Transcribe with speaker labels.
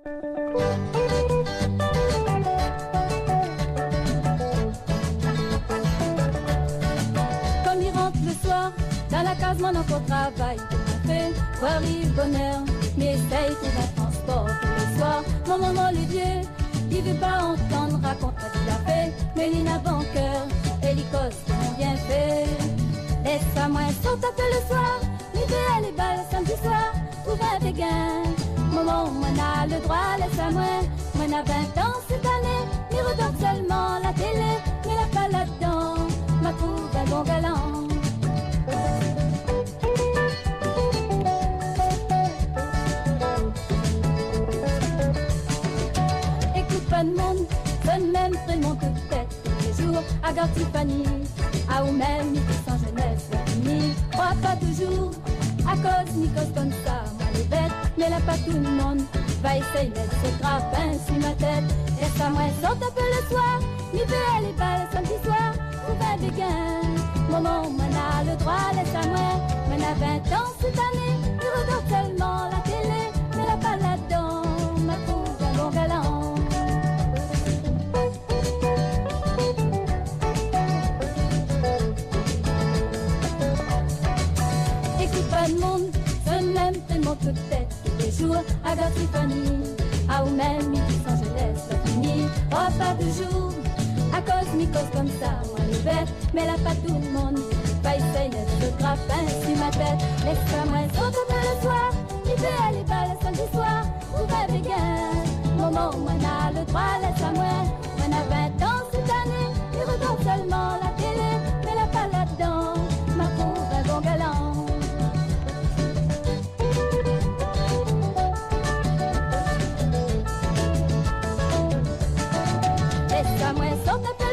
Speaker 1: Comme il rentre le soir, dans la case mon oncle travaille. Il fait voir le bonheur, mais essaye de trouver un transport tous les soirs. Mon maman le vieux, il veut pas entendre raconter ce qu'il a fait. Mais il n'a bon cœur, et il cause mon bien fait. Laisse-moi moins sortir un peu le soir, l'idée les balles samedi soir, trouve un béguin. Maman, moi n'a le droit, laisse-moi, moi n'a 20 ans cette année, il regarde seulement la télé, mais la pas là-dedans, m'a trouvé un bon galant. Écoute pas de monde, donne même prénom de tête tous les jours, à garde Tiffany, à ou même sans jeunesse finie. Crois pas toujours, à cause ni cause comme ça, moi les bêtes, mais là pas tout le monde va essayer de mettre ce grappin sur ma tête. Laisse à moi sorte un peu le soir, mi veut les balles samedi soir, trouve un béguin. Maman, moi n'a le droit, laisse à moi n'a 20 ans cette année, il regarde seulement la télé, mais là pas là-dedans, m'a trouvé un bon galant. Écoute pas de monde, donne même tellement toute tête tous les jours, à garde Tiffany, à ou même midi sans jeunesse, la fini, oh pas de jour, à cause mi cause comme ça, moi les bêtes, mais là pas tout le monde, va essayer de ce grappin sur ma tête, laisse-moi moins sorte un peu le soir, il veut aller bas le samedi soir, trouve un béguin, maman, moi n'a le droit, laisse-moi, moi n'a 20 ans cette année, il regarde seulement la télé, mais là pas là-dedans, m'a trouvé un bon galant. Laisse-moi sorte un peu